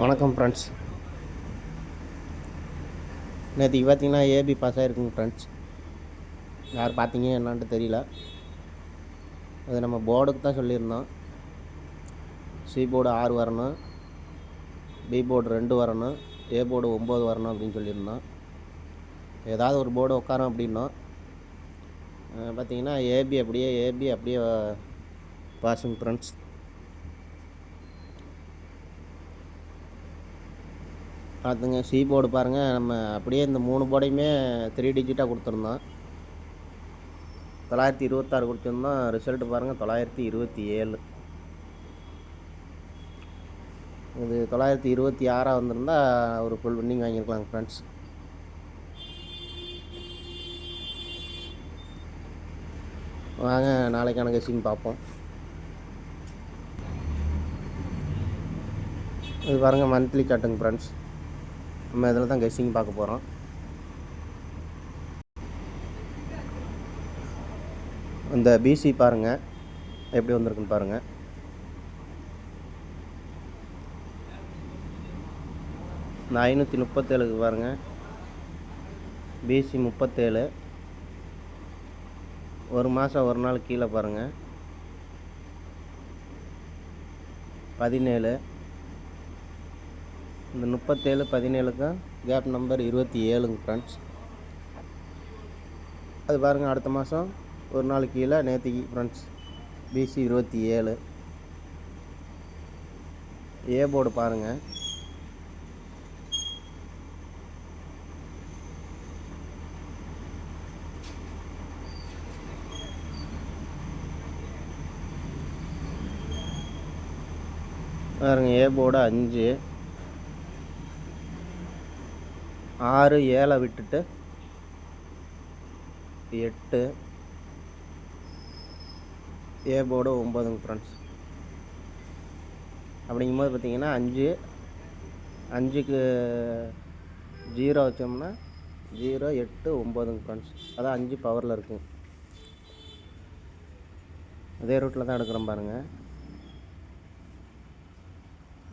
வணக்கம் ஃப்ரெண்ட்ஸ். நேற்றுக்கு பார்த்தீங்கன்னா ஏபி பாஸ் ஆகிருக்குங்க ஃப்ரெண்ட்ஸ். யார் பார்த்தீங்க என்னான்ட்டு தெரியல. அது நம்ம போர்டுக்கு தான் சொல்லியிருந்தோம். சி போர்டு 6 வரணும், பி போர்டு 2 வரணும், ஏ போர்டு 9 வரணும் அப்படின்னு சொல்லியிருந்தோம். ஏதாவது ஒரு போர்டு உட்காரோம் அப்படின்னோம். பார்த்தீங்கன்னா ஏபி அப்படியே பாஸுங்க ஃப்ரெண்ட்ஸ். பார்த்துங்க, சி போர்டு பாருங்கள். நம்ம அப்படியே இந்த 3 போர்டையுமே 3 டிஜிட்டாக கொடுத்துருந்தோம். 926 கொடுத்துருந்தோம். ரிசல்ட்டு பாருங்கள் 927. இது 926 வந்திருந்தால் ஒரு ஃபுல் வின்னிங் வாங்கியிருக்கலாங்க ஃப்ரெண்ட்ஸ். வாங்க நாளைக்கான கெஸ்ஸிங் பார்ப்போம். இது பாருங்கள் மந்த்லி சார்ட்டுங்க ஃப்ரெண்ட்ஸ். நம்ம இதில் தான் கெஸ்ஸிங் பார்க்க போகிறோம். இந்த பிசி பாருங்கள் எப்படி வந்திருக்குன்னு பாருங்கள். இந்த 537க்கு பாருங்கள், பிசி 37, ஒரு மாதம் ஒரு நாள் கீழே பாருங்கள் 17. இந்த 37 17க்கும் கேப் நம்பர் 27ங்க ஃப்ரெண்ட்ஸ். அது பாருங்கள் அடுத்த மாதம் ஒரு நாள் கீழே நேற்றுக்கு ஃப்ரெண்ட்ஸ் பிசி 27. ஏ போர்டு பாருங்கள், ஏ போர்டு 5, 6 7 விட்டுட்டு 8, ஏ போர்டு 9ங்க ஃப்ரெண்ட்ஸ். அப்படிங்கும்போது பார்த்தீங்கன்னா 5க்கு 0 வச்சோம்னா 0 8 9ங்க ஃப்ரெண்ட்ஸ். அதான் 5 பவரில் இருக்குங்க. அதே ரூட்டில் தான் எடுக்கிறோம் பாருங்கள்.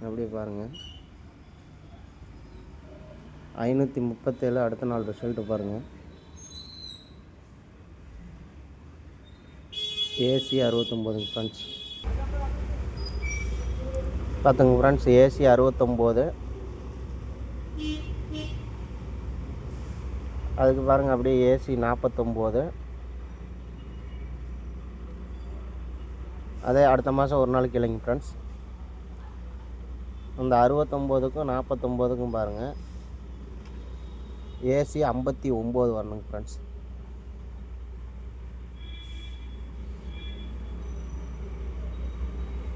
அப்படியே பாருங்கள் 537 அடுத்த நாள் ரிசல்ட்டு பாருங்கள். ஏசி 69ங்க ஃப்ரெண்ட்ஸ். பார்த்துங்க ஃப்ரெண்ட்ஸ், ஏசி 69. அதுக்கு பாருங்கள் அப்படியே ஏசி 49. அதே அடுத்த மாதம் ஒரு நாளைக்கு இல்லைங்க ஃப்ரெண்ட்ஸ். அந்த 69க்கும் 49க்கும் பாருங்கள் ஏசி 59 வரணுங்க ஃப்ரெண்ட்ஸ்.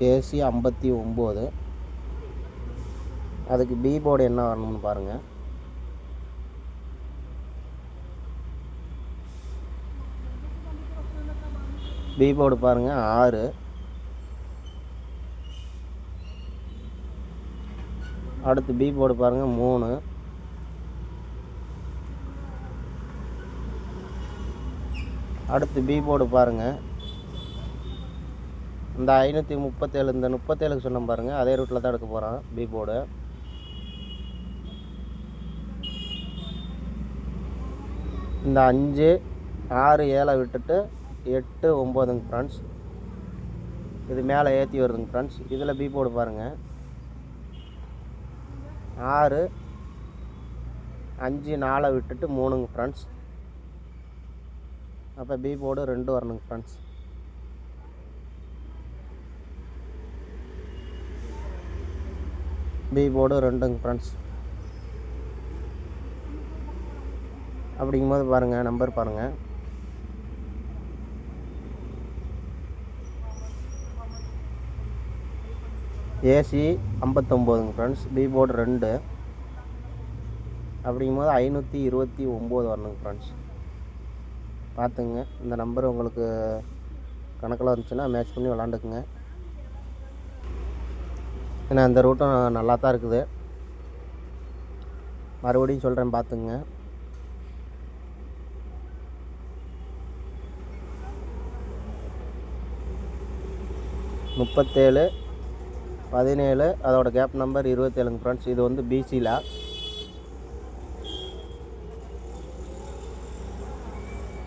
ஏசி 59. அதுக்கு பி போர்டு என்ன வரணும்னு பாருங்கள். பி போர்டு பாருங்கள் 6. அடுத்து பி போர்டு பாருங்கள் 3. அடுத்து பி போர்டு பாருங்கள் இந்த 537, இந்த 37க்கு சொன்னோம் பாருங்கள், அதே ரூட்டில் தான் எடுக்க போகிறோம் பி போர்டு. இந்த 5 6 7 விட்டுட்டு 8 9ங்க ஃப்ரெண்ட்ஸ். இது மேலே ஏற்றி வருதுங்க ஃப்ரெண்ட்ஸ். இதில் பி போர்டு பாருங்கள் 6 5 4 விட்டுட்டு 3ங்க ஃப்ரெண்ட்ஸ். அப்போ பி போர்டு 2 வரணுங்க ஃப்ரெண்ட்ஸ். பி போர்டு 2ங்க ஃப்ரெண்ட்ஸ். அப்படிங்கும்போது பாருங்கள் நம்பர் பாருங்கள், ஏசி 59ங்க ஃப்ரெண்ட்ஸ், பி போர்டு 2. அப்படிங்கும்போது 529 வரணுங்க ஃப்ரெண்ட்ஸ். பார்த்துங்க, இந்த நம்பர் உங்களுக்கு கணக்கில் வந்துச்சுன்னா மேட்ச் பண்ணி விளாண்டுக்குங்க. ஏன்னா இந்த ரூட்டும் நல்லா தான் இருக்குது. மறுபடியும் சொல்கிறேன் பார்த்துங்க. முப்பத்தேழு 17, அதோட கேப் நம்பர் 27 ஃப்ரெண்ட்ஸ். இது வந்து பிசியில்.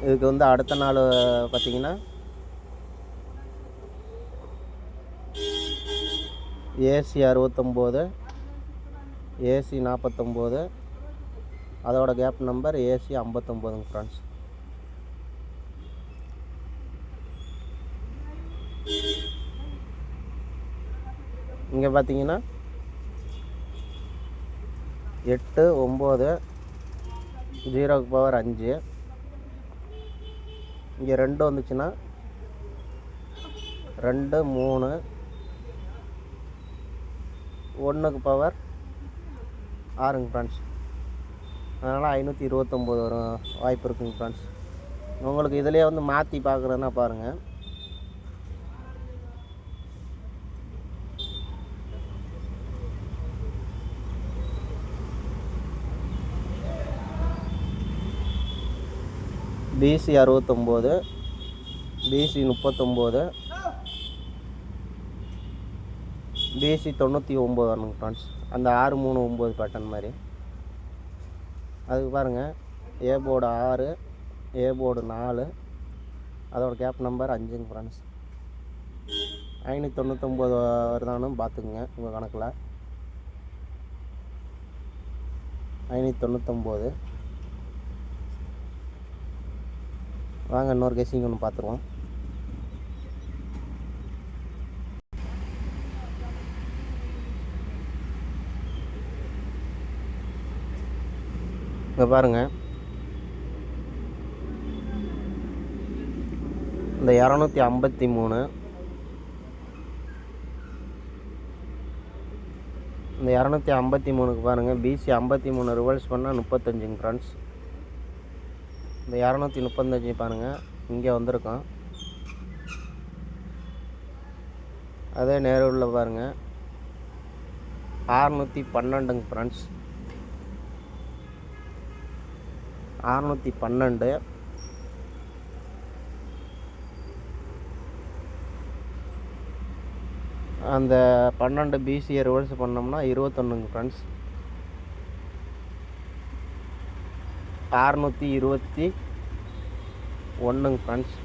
இதுக்கு வந்து அடுத்த நாள் பார்த்திங்கன்னா ஏசி 69, ஏசி 49, அதோட கேப் நம்பர் ஏசி 59 ஃப்ரெண்ட்ஸ். இங்கே பார்த்தீங்கன்னா 8, 9, 0க்கு பவர் 5. இங்கே 2 வந்துச்சுன்னா 2, 3, 1க்கு பவர் 6 ஃப்ரெண்ட்ஸ். அதனால் 529 வரும் வாய்ப்பு இருக்குங்க ஃப்ரெண்ட்ஸ். உங்களுக்கு இதிலே வந்து மாற்றி பார்க்குறதுன்னா பாருங்கள். பிசி 69, பிசி 39, பிசி 99 வரணுங்க ஃப்ரெண்ட்ஸ். அந்த 639 பேட்டர்ன் மாதிரி. அதுக்கு பாருங்கள், ஏ போர்டு 6, ஏ போர்டு 4, அதோட கேப் நம்பர் 5ங்க ஃப்ரெண்ட்ஸ். 599 வருதானு பார்த்துக்குங்க உங்கள் கணக்கில். 599. வாங்க இன்னொரு கெஸிங் ஒன்று பார்த்துருவோம். இப்போ பாருங்கள், இந்த 253, இந்த 253க்கு பாருங்கள், பிசி 53 ரிவர்ஸ் பண்ணால் 35 ஃப்ரெண்ட்ஸ். இந்த 235 பாருங்கள், இங்கே வந்திருக்கோம். அதே நேருள்ள பாருங்கள் 612 ஃப்ரெண்ட்ஸ். 612. அந்த 12 பிசியை ரிவர்ஸ் பண்ணோம்னா 21 ஃப்ரெண்ட்ஸ். 621 ஃப்ரெண்ட்ஸ்.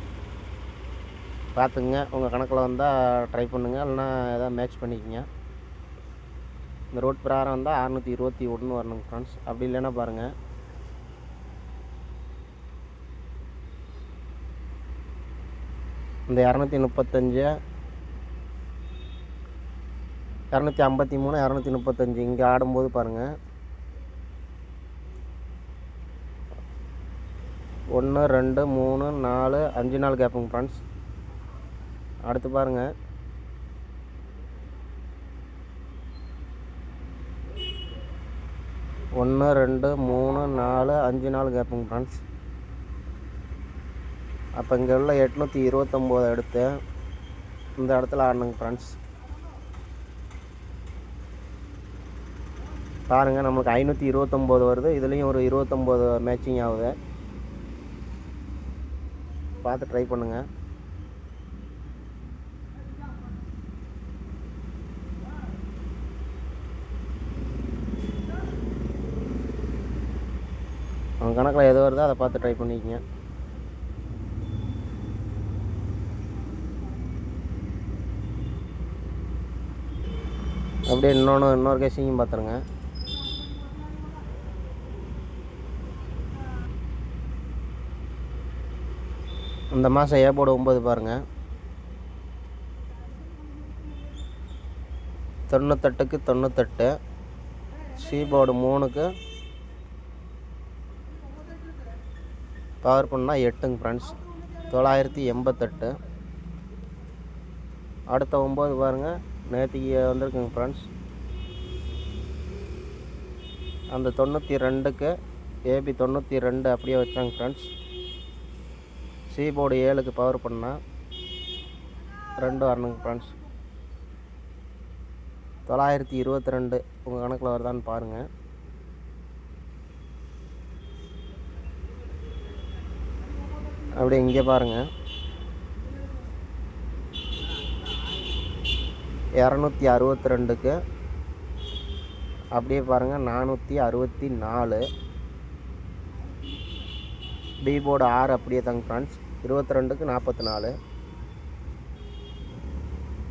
பார்த்துங்க, உங்கள் கணக்கில் வந்தால் ட்ரை பண்ணுங்கள், இல்லைனா எதாவது மேட்ச் பண்ணிக்கோங்க. இந்த ரோட் பிரகாரம் வந்தால் 621 வரணுங்க ஃப்ரெண்ட்ஸ். அப்படி இல்லைன்னா பாருங்கள், இந்த 235, 253, 235 இங்கே ஆடும்போது பாருங்கள் 1, 2, 3, 4, 5 நாள் கேப்புங்க ஃப்ரெண்ட்ஸ். அடுத்து பாருங்கள், ஒன்று, 2, 3, 4, 5 நாள் கேப்புங்க ஃப்ரெண்ட்ஸ். அப்போ இங்கே உள்ள 829 எடுத்து இந்த இடத்துல ஆடணுங்க ஃப்ரெண்ட்ஸ். பாருங்கள், நம்மளுக்கு 529 வருது. இதுலேயும் ஒரு 29 மேட்சிங் ஆகுது. பார்த்து ட்ரை பண்ணுங்கள். அவங்க கணக்கில் எது வருதோ அதை பார்த்து ட்ரை பண்ணிக்கங்க. அப்படியே இன்னொரு கேஸிங்கும் பார்த்துருங்க. இந்த மாதம் ஏ போர்டு 9 பாருங்கள், 98க்கு 98, சி போர்டு 3க்கு பவர் பண்ணால் 8ங்க ஃப்ரெண்ட்ஸ். 988. அடுத்த 9 பாருங்கள், நேற்றுக்கு வந்திருக்குங்க ஃப்ரெண்ட்ஸ். அந்த 92க்கு ஏபி 92 அப்படியே வச்சாங்க ஃப்ரெண்ட்ஸ். சி போர்டு 7க்கு பவர் பண்ணால் 2 வரணுங்க ஃப்ரெண்ட்ஸ். 922 உங்கள் கணக்கில் வருதான்னு பாருங்கள். அப்படியே இங்கே பாருங்கள், 262க்கு அப்படியே பாருங்கள் 464. பி போர்டு 6 அப்படியே தாங்க ஃப்ரெண்ட்ஸ், 22க்கு 44.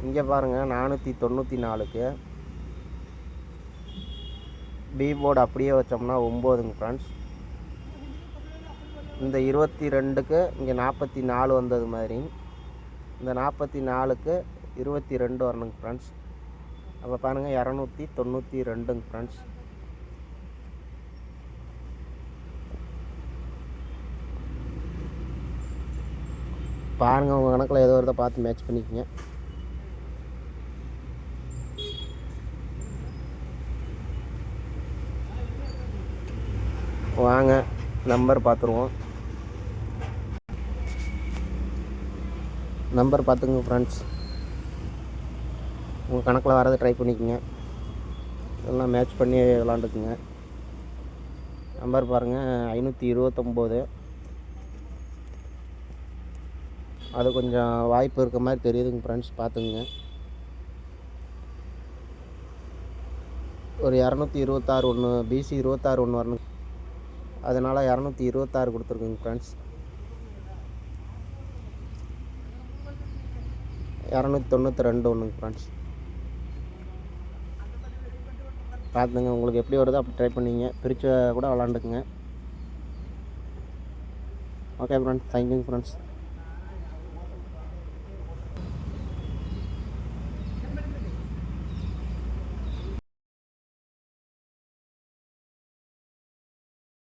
இங்கே பாருங்கள் 494க்கு பி போர்டு அப்படியே வச்சோம்னா 9ங்க ஃப்ரெண்ட்ஸ். இந்த 22க்கு இங்கே 44 வந்தது மாதிரி இந்த 44க்கு 22 வரணுங்க ஃப்ரெண்ட்ஸ். அப்போ பாருங்கள் 292ங்க ஃப்ரெண்ட்ஸ். பாருங்கள் உங்கள் கணக்கில் ஏதோ ஒருத்த பார்த்து மேட்ச் பண்ணிக்கோங்க. வாங்க நம்பர் பார்த்துருவோம். நம்பர் பார்த்துங்க ஃப்ரெண்ட்ஸ், உங்கள் கணக்கில் வரதை ட்ரை பண்ணிக்கோங்க, எல்லாம் மேட்ச் பண்ணி விளாண்டுக்குங்க. நம்பர் பாருங்கள் 529. அது கொஞ்சம் வாய்ப்பு இருக்க மாதிரி தெரியுதுங்க ஃப்ரெண்ட்ஸ், பார்த்துங்க. ஒரு 226 ஒன்று பிசி 26 ஒன்று வரணும், அதனால் 226 கொடுத்துருக்குங்க ஃப்ரெண்ட்ஸ். 292 ஒன்றுங்க ஃப்ரெண்ட்ஸ். பார்த்துங்க, உங்களுக்கு எப்படி வருதோ அப்படி ட்ரை பண்ணிங்க, பிரித்து கூட விளாண்டுக்குங்க. ஓகே ஃப்ரெண்ட்ஸ், தேங்க்யூங்க ஃப்ரெண்ட்ஸ்.